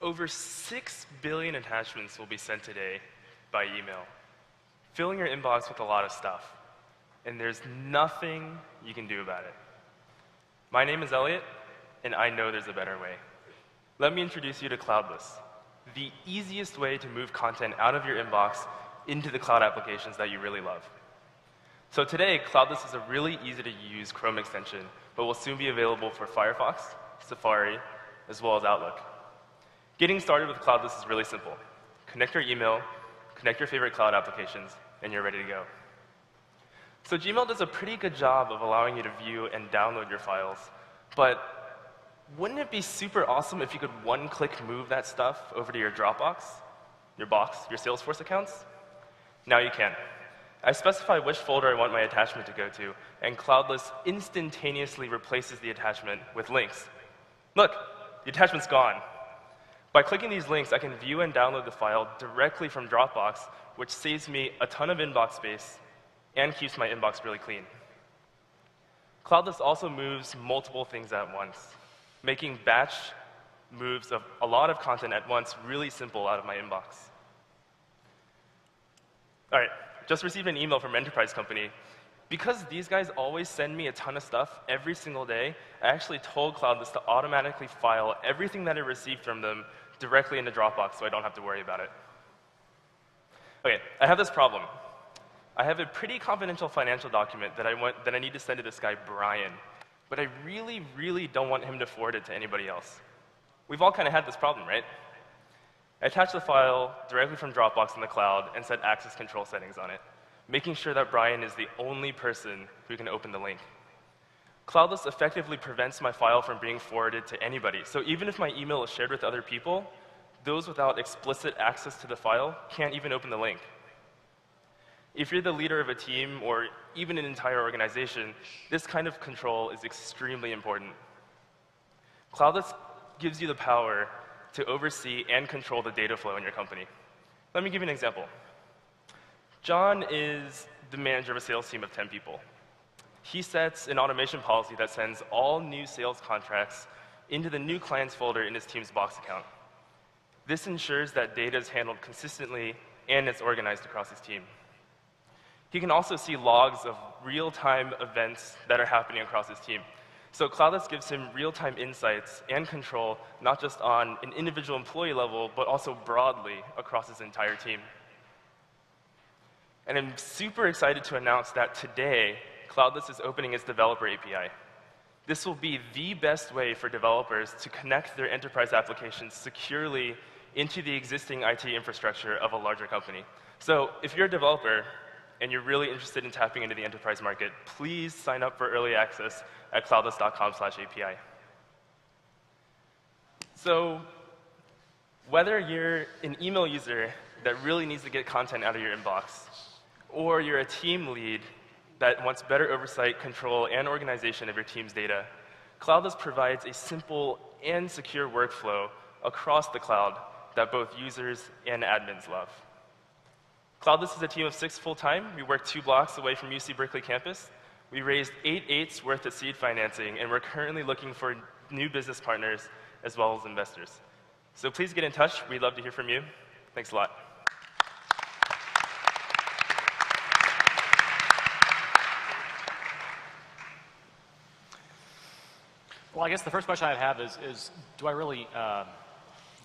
Over 6 billion attachments will be sent today by email, filling your inbox with a lot of stuff. And there's nothing you can do about it. My name is Elliot, and I know there's a better way. Let me introduce you to Cloudless, the easiest way to move content out of your inbox into the cloud applications that you really love. So today, Cloudless is a really easy-to-use Chrome extension, but will soon be available for Firefox, Safari, as well as Outlook. Getting started with Cloudless is really simple. Connect your email, connect your favorite cloud applications, and you're ready to go. So Gmail does a pretty good job of allowing you to view and download your files, but wouldn't it be super awesome if you could one-click move that stuff over to your Dropbox, your Box, your Salesforce accounts? Now you can. I specify which folder I want my attachment to go to, and Cloudless instantaneously replaces the attachment with links. Look, the attachment's gone. By clicking these links, I can view and download the file directly from Dropbox, which saves me a ton of inbox space and keeps my inbox really clean. Cloudless also moves multiple things at once, making batch moves of a lot of content at once really simple out of my inbox. All right, just received an email from an enterprise company. Because these guys always send me a ton of stuff every single day, I actually told Cloudless to automatically file everything that I received from them directly into Dropbox so I don't have to worry about it. Okay, I have this problem. I have a pretty confidential financial document that I need to send to this guy, Brian, but I really, really don't want him to forward it to anybody else. We've all kind of had this problem, right? I attached the file directly from Dropbox in the cloud and set access control settings on it, making sure that Brian is the only person who can open the link. Cloudless effectively prevents my file from being forwarded to anybody. So even if my email is shared with other people, those without explicit access to the file can't even open the link. If you're the leader of a team or even an entire organization, this kind of control is extremely important. Cloudless gives you the power to oversee and control the data flow in your company. Let me give you an example. John is the manager of a sales team of 10 people. He sets an automation policy that sends all new sales contracts into the new clients folder in his team's Box account. This ensures that data is handled consistently and it's organized across his team. He can also see logs of real-time events that are happening across his team. So Cloudless gives him real-time insights and control, not just on an individual employee level, but also broadly across his entire team. And I'm super excited to announce that today, Cloudless is opening its developer API. This will be the best way for developers to connect their enterprise applications securely into the existing IT infrastructure of a larger company. So if you're a developer and you're really interested in tapping into the enterprise market, please sign up for early access at cloudless.com/API. So whether you're an email user that really needs to get content out of your inbox, or you're a team lead that wants better oversight, control, and organization of your team's data, Cloudless provides a simple and secure workflow across the cloud that both users and admins love. Cloudless is a team of 6 full-time. We work 2 blocks away from UC Berkeley campus. We raised 8/8 worth of seed financing, and we're currently looking for new business partners as well as investors. So please get in touch. We'd love to hear from you. Thanks a lot. Well, I guess the first question I'd have is do I really,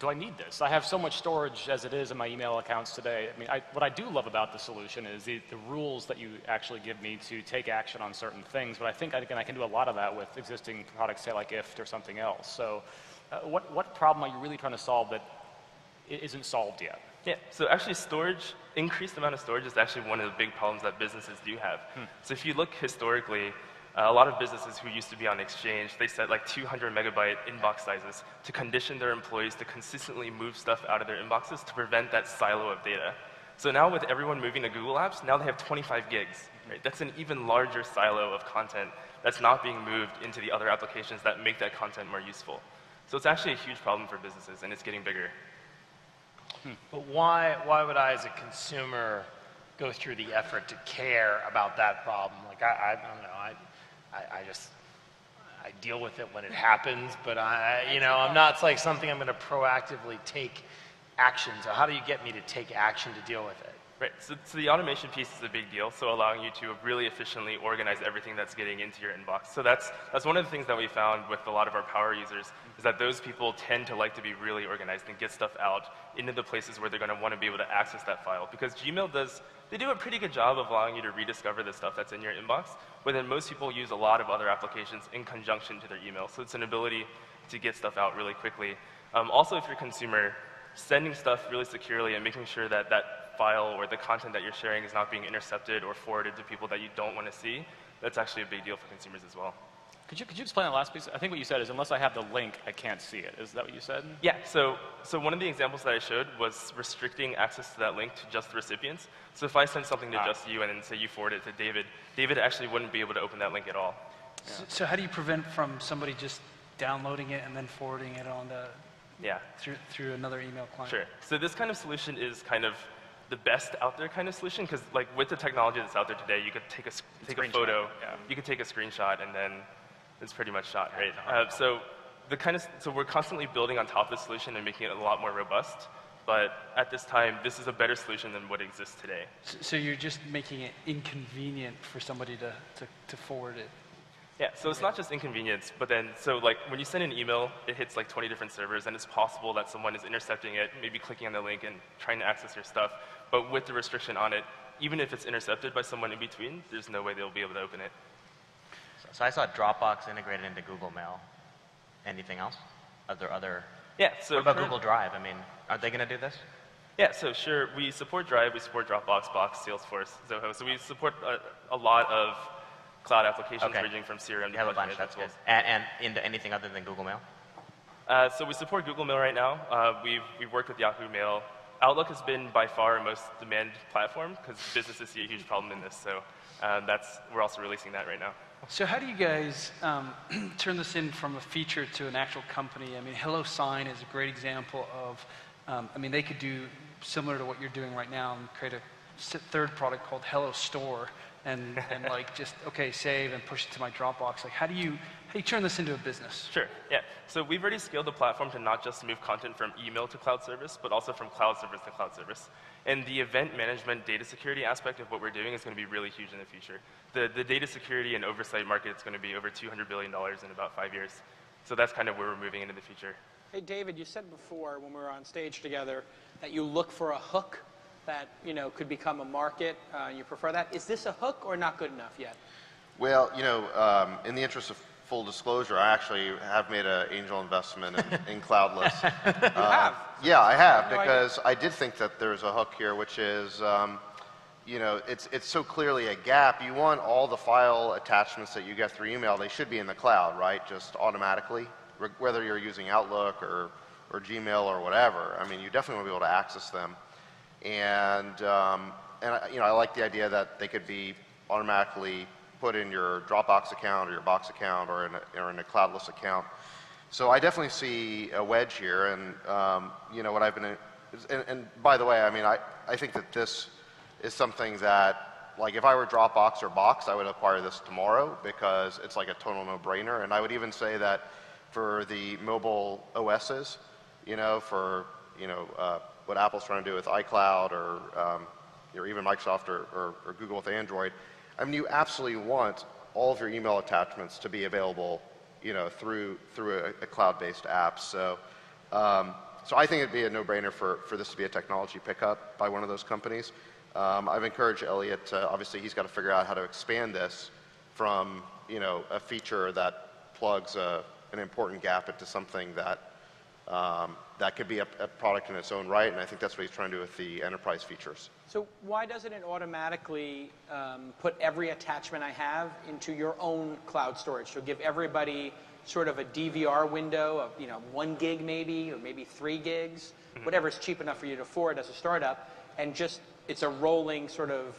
do I need this? I have so much storage as it is in my email accounts today. I mean, what I do love about the solution is the rules that you actually give me to take action on certain things, but I think, again, I can do a lot of that with existing products, say like IFT or something else. So what problem are you really trying to solve that isn't solved yet? Yeah, so actually storage, increased amount of storage is actually one of the big problems that businesses do have. So if you look historically, a lot of businesses who used to be on Exchange, they set like 200 megabyte inbox sizes to condition their employees to consistently move stuff out of their inboxes to prevent that silo of data. So now with everyone moving to Google Apps, now they have 25 gigs. Right? That's an even larger silo of content that's not being moved into the other applications that make that content more useful. So it's actually a huge problem for businesses, and it's getting bigger. But why would I, as a consumer, go through the effort to care about that problem? Like, I don't know. I deal with it when it happens, but I'm not, it's like something I'm going to proactively take action. So how do you get me to take action to deal with it? Right, so the automation piece is a big deal, so allowing you to really efficiently organize everything that's getting into your inbox. So that's one of the things that we found with a lot of our power users, is that those people tend to like to be really organized and get stuff out into the places where they're going to want to be able to access that file. Because Gmail they do a pretty good job of allowing you to rediscover the stuff that's in your inbox, but then most people use a lot of other applications in conjunction to their email. So it's an ability to get stuff out really quickly. Also, if you're a consumer, sending stuff really securely and making sure that that file or the content that you're sharing is not being intercepted or forwarded to people that you don't want to see, that's actually a big deal for consumers as well. Could you explain that last piece? I think what you said is unless I have the link, I can't see it. Is that what you said? Yeah, so one of the examples that I showed was restricting access to that link to just the recipients. So if I send something to just you and then say you forward it to David, David actually wouldn't be able to open that link at all. Yeah. So how do you prevent from somebody just downloading it and then forwarding it on through another email client? Sure. So this kind of solution is kind of the best out there kind of solution, because like with the technology that's out there today, you could take a photo, you could take a screenshot, and then it's pretty much shot, right? So we're constantly building on top of the solution and making it a lot more robust. But at this time, this is a better solution than what exists today. So you're just making it inconvenient for somebody to forward it. Yeah, so it's not just inconvenience, but then, so like when you send an email, it hits like 20 different servers, and it's possible that someone is intercepting it, maybe clicking on the link and trying to access your stuff. But with the restriction on it, even if it's intercepted by someone in between, there's no way they'll be able to open it. So I saw Dropbox integrated into Google Mail. Anything else? Are there other? Yeah, so what about Google Drive? I mean, aren't they going to do this? Yeah, so sure, we support Drive, we support Dropbox, Box, Salesforce, Zoho. So we support a lot of cloud applications ranging from CRM to you have a bunch, that's good. And into anything other than Google Mail? So we support Google Mail right now. We've worked with Yahoo Mail. Outlook has been by far our most demand platform because businesses see a huge problem in this. So we're also releasing that right now. So how do you guys turn this in from a feature to an actual company? I mean, HelloSign is a great example of, I mean, they could do similar to what you're doing right now and create a third product called Hello Store and like just, okay, save and push it to my Dropbox. Like, how do you turn this into a business? Sure, yeah. So we've already scaled the platform to not just move content from email to cloud service, but also from cloud service to cloud service. And the event management data security aspect of what we're doing is going to be really huge in the future. The data security and oversight market is going to be over $200 billion in about 5 years. So that's kind of where we're moving into the future. Hey, David, you said before when we were on stage together that you look for a hook that, could become a market. You prefer that. Is this a hook or not good enough yet? Well, in the interest of full disclosure, I actually have made an angel investment in Cloudless. You have? Yeah, I have, because I did think that there's a hook here, which is, it's so clearly a gap. You want all the file attachments that you get through email, they should be in the cloud, right? Just automatically, whether you're using Outlook or Gmail or whatever. I mean, you definitely want to be able to access them. And I like the idea that they could be automatically put in your Dropbox account or your Box account or in a Cloudless account. So I definitely see a wedge here, and what I've been, and by the way, I mean I think that this is something that, like, if I were Dropbox or Box, I would acquire this tomorrow because it's like a total no-brainer. And I would even say that for the mobile OSs, what Apple's trying to do with iCloud or even Microsoft or Google with Android, I mean, you absolutely want all of your email attachments to be available, through a cloud-based app. So I think it'd be a no-brainer for this to be a technology pickup by one of those companies. I've encouraged Elliot obviously he's got to figure out how to expand this from, a feature that plugs an important gap into something that could be a product in its own right, and I think that's what he's trying to do with the enterprise features. So why doesn't it automatically put every attachment I have into your own cloud storage? So give everybody sort of a DVR window of 1 gig maybe, or maybe 3 gigs, whatever's cheap enough for you to afford as a startup, and just it's a rolling sort of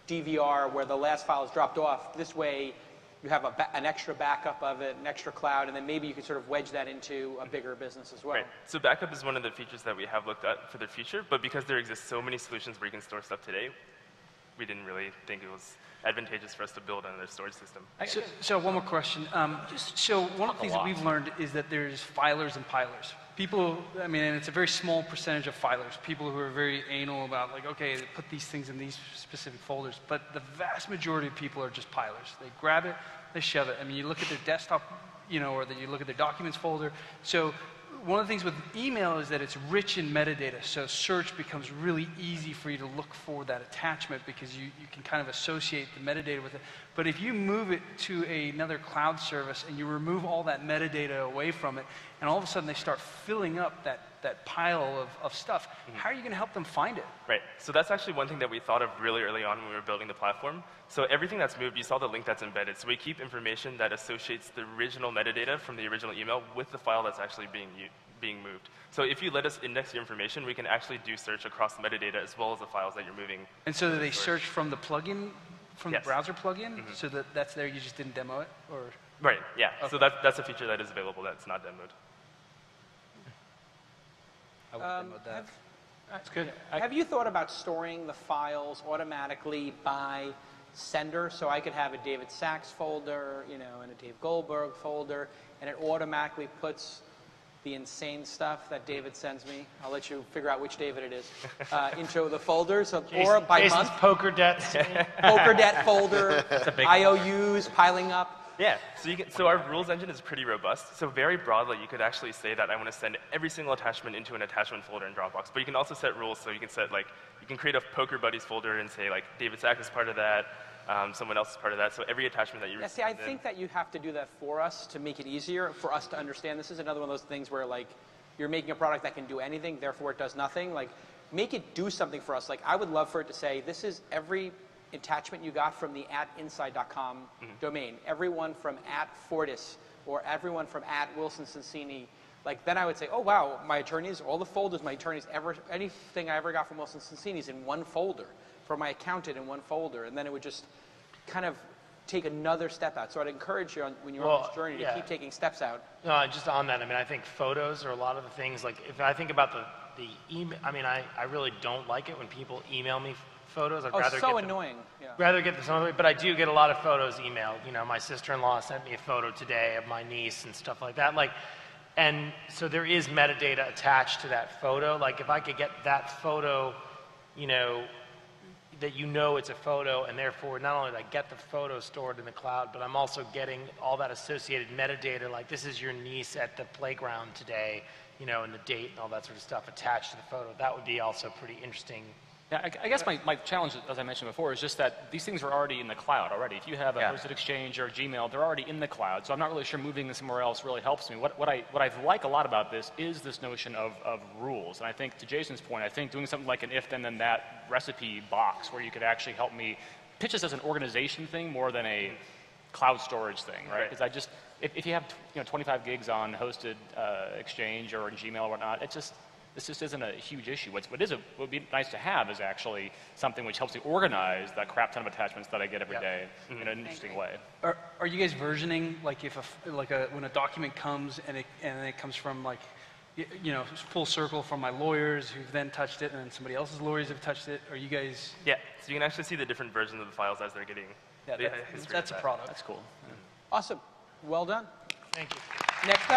DVR where the last file is dropped off. This way you have an extra backup of it, an extra cloud, and then maybe you can sort of wedge that into a bigger business as well. Right. So backup is one of the features that we have looked at for the future, but because there exist so many solutions where you can store stuff today, we didn't really think it was advantageous for us to build another storage system. So one more question. So one of the things that we've learned is that there's filers and pilers. People, I mean, and it's a very small percentage of filers, people who are very anal about like, okay, put these things in these specific folders, but the vast majority of people are just pilers. They grab it, they shove it. I mean, you look at their desktop, you know, or you look at their documents folder. So one of the things with email is that it's rich in metadata, so search becomes really easy for you to look for that attachment because you can kind of associate the metadata with it. But if you move it to another cloud service and you remove all that metadata away from it, and all of a sudden they start filling up that pile of stuff, how are you going to help them find it? Right. So that's actually one thing that we thought of really early on when we were building the platform. So everything that's moved, you saw the link that's embedded. So we keep information that associates the original metadata from the original email with the file that's actually being moved. So if you let us index your information, we can actually do search across the metadata as well as the files that you're moving. And so they search from the plugin, from Yes. the browser plugin, so that's there, you just didn't demo it? Or? Right, yeah. Okay. So that's a feature that is available that's not demoed. I would demo that. That's good. Have you thought about storing the files automatically by sender? So I could have a David Sachs folder, you know, and a Dave Goldberg folder, and it automatically puts the insane stuff that David sends me. I'll let you figure out which David it is into the folder. So, or by Jason's month, poker debts. poker debt folder, IOUs piling up. Yeah, so our rules engine is pretty robust. So very broadly, you could actually say that I want to send every single attachment into an attachment folder in Dropbox. But you can also set rules. So you can set like, you can create a Poker Buddies folder and say like, David Sachs is part of that, someone else is part of that. So every attachment that you Yeah, see, I think that you have to do that for us to make it easier for us to understand. This is another one of those things where like, you're making a product that can do anything, therefore it does nothing. Like, make it do something for us. Like, I would love for it to say, this is every attachment you got from the @inside.com domain, everyone from @Fortis, or everyone from @Wilson Sonsini. Like, then I would say, oh wow, my attorneys, all the folders my attorneys ever, anything I ever got from Wilson Sonsini is in one folder, for my accountant in one folder, and then it would just kind of take another step out. So I'd encourage you when you're on this journey to keep taking steps out. No, just on that, I mean, I think photos are a lot of the things, like, if I think about the email, I mean, I really don't like it when people email me photos. I'd rather so get them, annoying. Yeah. rather get this on, but I do get a lot of photos emailed. You know, my sister-in-law sent me a photo today of my niece and stuff like that. Like, and so there is metadata attached to that photo. Like, if I could get that photo, you know, that you know it's a photo, and therefore not only did I get the photo stored in the cloud, but I'm also getting all that associated metadata, like this is your niece at the playground today, you know, and the date and all that sort of stuff attached to the photo. That would be also pretty interesting. Yeah, I guess my challenge, as I mentioned before, is just that these things are already in the cloud already. If you have a hosted Exchange or Gmail, they're already in the cloud. So I'm not really sure moving them somewhere else really helps me. What I like a lot about this is this notion of rules. And I think, to Jason's point, I think doing something like an if then that recipe box where you could actually help me pitch this as an organization thing more than a cloud storage thing, right? Because I just, if you have 25 gigs on hosted Exchange or Gmail or whatnot, this just isn't a huge issue. What would be nice to have is actually something which helps me organize that crap ton of attachments that I get every day in an interesting way. Are you guys versioning, like when a document comes and it comes from like, you know, full circle from my lawyers who've then touched it and then somebody else's lawyers have touched it? Are you guys? Yeah, so you can actually see the different versions of the files as they're getting. Yeah, that's a product. That's cool. Awesome. Well done. Thank you. Next up.